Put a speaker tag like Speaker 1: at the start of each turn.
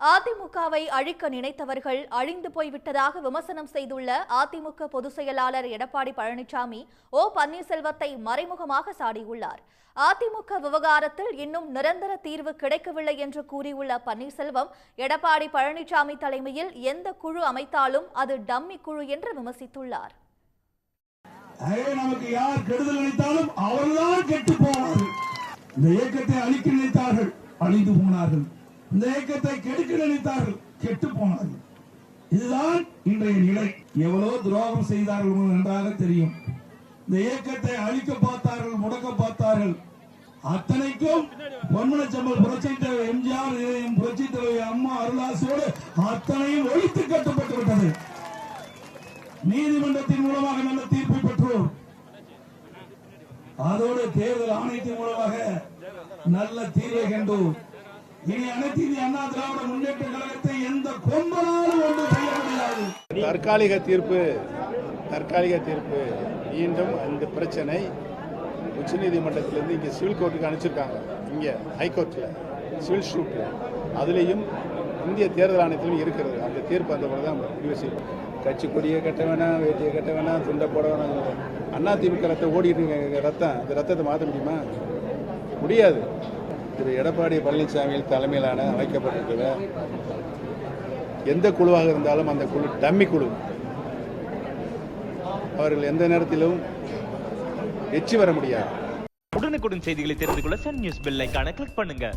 Speaker 1: அதிமுகவை அழிக்க நினைத்தவர்கள் அழிந்து போய்விட்டதாக விமர்சனம் செய்துள்ள அதிமுக பொதுச் செயலாளர் எடப்பாடி பழனிசாமி பன்னீர்செல்வத்தை மறைமுகமாக சாடியுள்ளார். அதிமுக விவகாரத்தில் இன்னும் நிரந்தர தீர்வு கிடைக்கவில்லை என்று கூறியுள்ள பன்னீர்செல்வம், எடப்பாடி பழனிசாமி தலைமையில் எந்த குழு அமைத்தாலும் அது டம்மி குழு என்று விமர்சித்துள்ளார்.
Speaker 2: நமக்கு யார் கெடுதல் நினைத்தாலும் அவர்தான் கெட்டு போவார்கள். இந்த இயக்கத்தை அழிக்க நினைத்தார்கள், அழிந்து போனார்கள். இந்த இயக்கத்தை கெடுக்க நினைத்தார்கள், கெட்டு போனார்கள். இதுதான் இன்றைய நிலை. எவ்வளவு துரோகம் செய்தார்கள் நன்றாக தெரியும். இந்த இயக்கத்தை அழிக்க பார்த்தார்கள், முடக்க பார்த்தார்கள். அத்தனைக்கும் பொன்மனச்செம்மல் புரட்சி தலைவர் எம்ஜிஆர், புரட்சி தலைவர் அம்மா அருளாசியோடு அத்தனையும் ஒழித்து கட்டப்பட்டு விட்டது. நீதிமன்றத்தின் மூலமாக நல்ல தீர்ப்பை பெற்றோம். அதோடு தேர்தல் ஆணையத்தின் மூலமாக நல்ல தீர்வை கண்டோம். இனி அனைத்து இந்திய அண்ணா திராவிட முன்னேற்ற கழகத்தை எந்த கொம்பனாலும் ஒன்று செய்ய முடியாது.
Speaker 3: தற்காலிக தீர்ப்பு மீண்டும் அந்த பிரச்சனை உச்சநீதிமன்றத்திலிருந்து இங்கே சிவில் கோர்ட்டுக்கு அனுப்பிச்சிருக்காங்க. இங்கே ஹைகோர்ட்டில் சிவில் ஷூட்டில் அதுலேயும் இந்திய தேர்தல் ஆணையத்திலும் இருக்கிறது. அந்த தீர்ப்பு அந்த போல தான் முடிவு செய்யும். கட்சி கொடியை கட்ட வேணாம், வேட்டியை கட்ட வேணாம், துண்டை போட வேணாம். அதிமுக ரத்தம் ஓடிட்டு ரத்தம், அந்த ரத்தத்தை மாற்ற முடியுமா? முடியாது. திரு எடப்பாடி பழனிசாமி தலைமையிலான அமைக்கப்பட்டிருக்கிற எந்த குழுவாக இருந்தாலும் அந்த குழு டம்மி குழு. அவர்கள் எந்த நேரத்திலும் வெற்றி வர முடியாது.
Speaker 4: உடனுக்குடன் செய்திகளை தெரிந்து கொள்ள சன் நியூஸ் பெல் ஐகானை கிளிக் பண்ணுங்க.